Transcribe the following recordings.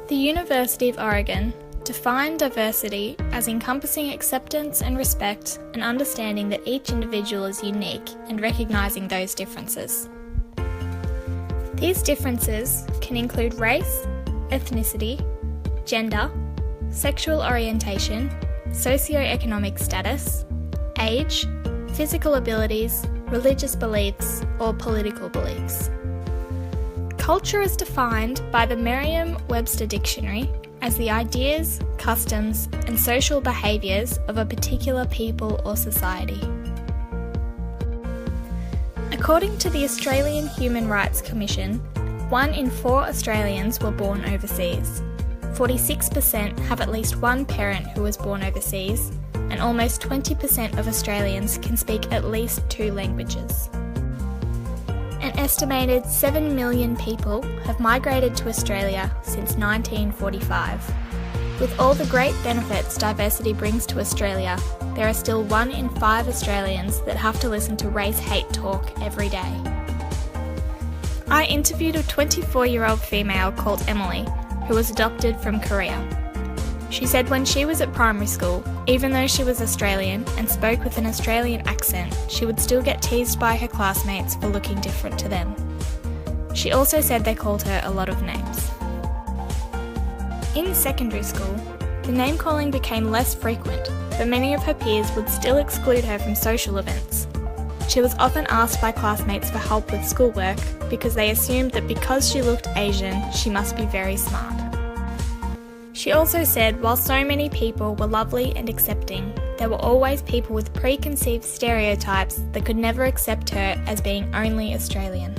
The University of Oregon defined diversity as encompassing acceptance and respect and understanding that each individual is unique and recognising those differences. These differences can include race, ethnicity, gender, sexual orientation, socioeconomic status, age, physical abilities, religious beliefs, or political beliefs. Culture is defined by the Merriam-Webster Dictionary as the ideas, customs, and social behaviours of a particular people or society. According to the Australian Human Rights Commission, 1 in 4 Australians were born overseas. 46% have at least one parent who was born overseas, and almost 20% of Australians can speak at least 2 languages. An estimated 7 million people have migrated to Australia since 1945. With all the great benefits diversity brings to Australia, there are still 1 in 5 Australians that have to listen to race hate talk every day. I interviewed a 24-year-old female called Emily, who was adopted from Korea. She said when she was at primary school, even though she was Australian and spoke with an Australian accent, she would still get teased by her classmates for looking different to them. She also said they called her a lot of names. In secondary school, the name-calling became less frequent, but many of her peers would still exclude her from social events. She was often asked by classmates for help with schoolwork because they assumed that because she looked Asian, she must be very smart. She also said while so many people were lovely and accepting, there were always people with preconceived stereotypes that could never accept her as being only Australian.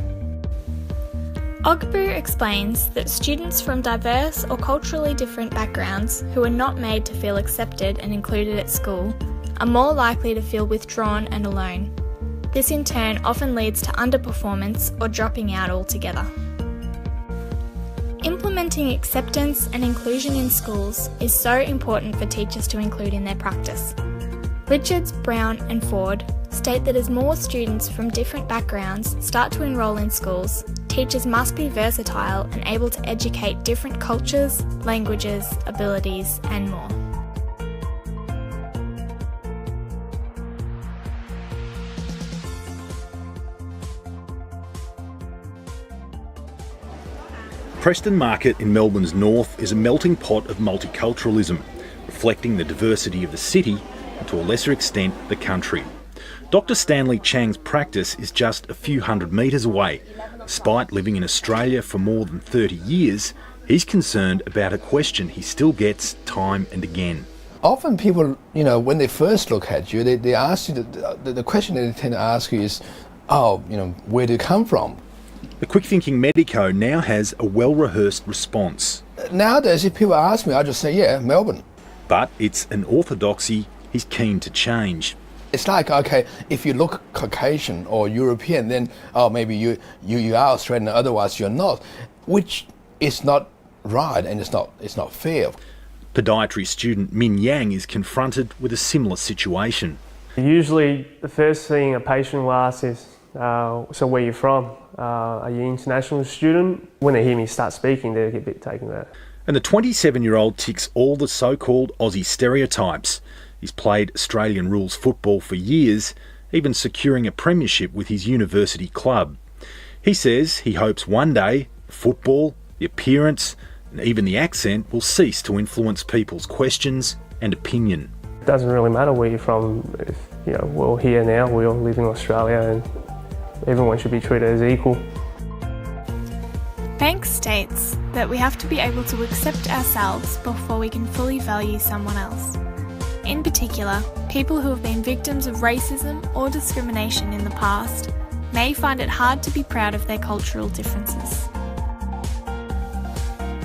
Ogbu explains that students from diverse or culturally different backgrounds who are not made to feel accepted and included at school are more likely to feel withdrawn and alone. This in turn often leads to underperformance or dropping out altogether. Implementing acceptance and inclusion in schools is so important for teachers to include in their practice. Richards, Brown and Ford state that as more students from different backgrounds start to enrol in schools, teachers must be versatile and able to educate different cultures, languages, abilities and more. Preston Market in Melbourne's north is a melting pot of multiculturalism, reflecting the diversity of the city and, to a lesser extent, the country. Dr. Stanley Chang's practice is just a few hundred metres away. Despite living in Australia for more than 30 years, he's concerned about a question he still gets time and again. Often people, when they first look at you, they ask you, the question they tend to ask you is, where do you come from? The quick-thinking medico now has a well-rehearsed response. Nowadays, if people ask me, I just say, yeah, Melbourne. But it's an orthodoxy he's keen to change. It's like, okay, if you look Caucasian or European, then, maybe you are Australian, otherwise you're not, which is not right and it's not fair. Podiatry student Min Yang is confronted with a similar situation. Usually the first thing a patient will ask is, so where are you from? Are you an international student? When they hear me start speaking, they get a bit taken aback. And the 27-year-old ticks all the so-called Aussie stereotypes. He's played Australian rules football for years, even securing a premiership with his university club. He says he hopes one day football, the appearance, and even the accent will cease to influence people's questions and opinion. It doesn't really matter where you're from. We're all here now, we all live in Australia and everyone should be treated as equal. Banks states that we have to be able to accept ourselves before we can fully value someone else. In particular, people who have been victims of racism or discrimination in the past may find it hard to be proud of their cultural differences.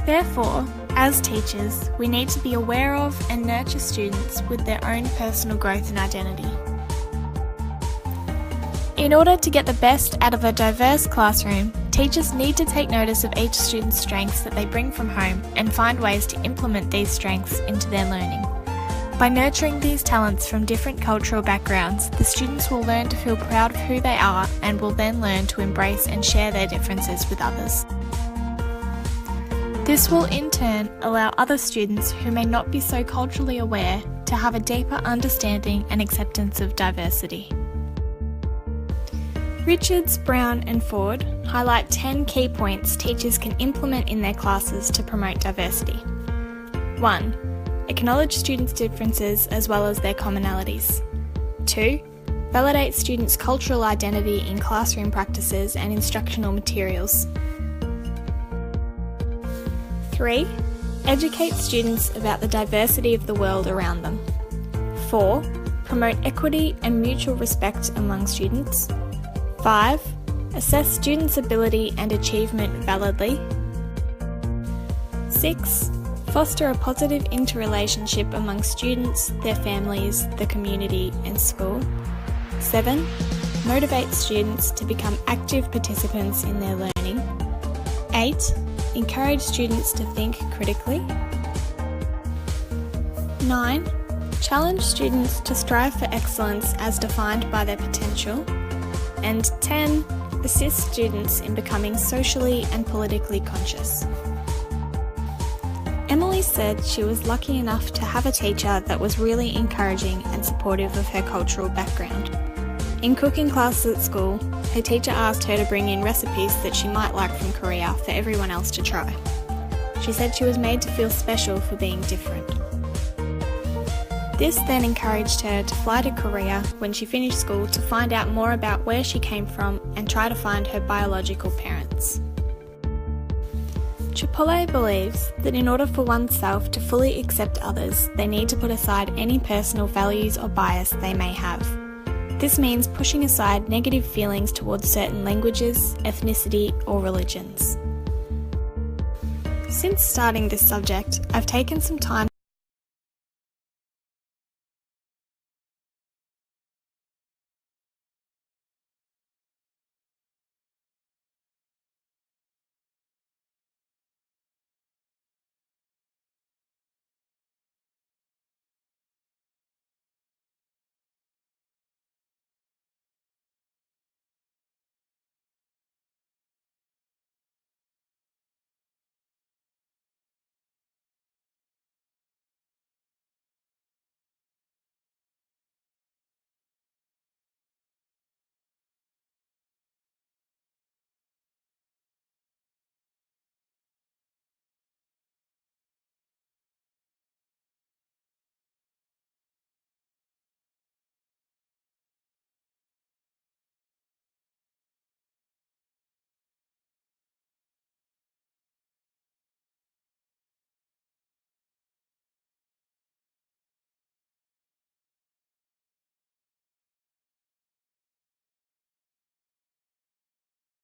Therefore, as teachers, we need to be aware of and nurture students with their own personal growth and identity. In order to get the best out of a diverse classroom, teachers need to take notice of each student's strengths that they bring from home and find ways to implement these strengths into their learning. By nurturing these talents from different cultural backgrounds, the students will learn to feel proud of who they are and will then learn to embrace and share their differences with others. This will in turn allow other students who may not be so culturally aware to have a deeper understanding and acceptance of diversity. Richards, Brown and Ford highlight 10 key points teachers can implement in their classes to promote diversity. 1. Acknowledge students' differences as well as their commonalities. 2. Validate students' cultural identity in classroom practices and instructional materials. 3. Educate students about the diversity of the world around them. 4. Promote equity and mutual respect among students. 5. Assess students' ability and achievement validly. 6. Foster a positive interrelationship among students, their families, the community and school. 7. Motivate students to become active participants in their learning. 8. Encourage students to think critically. 9. Challenge students to strive for excellence as defined by their potential. And 10. Assist students in becoming socially and politically conscious. Emily said she was lucky enough to have a teacher that was really encouraging and supportive of her cultural background. In cooking classes at school, her teacher asked her to bring in recipes that she might like from Korea for everyone else to try. She said she was made to feel special for being different. This then encouraged her to fly to Korea when she finished school to find out more about where she came from and try to find her biological parents. Chipotle believes that in order for oneself to fully accept others, they need to put aside any personal values or bias they may have. This means pushing aside negative feelings towards certain languages, ethnicity, or religions. Since starting this subject, I've taken some time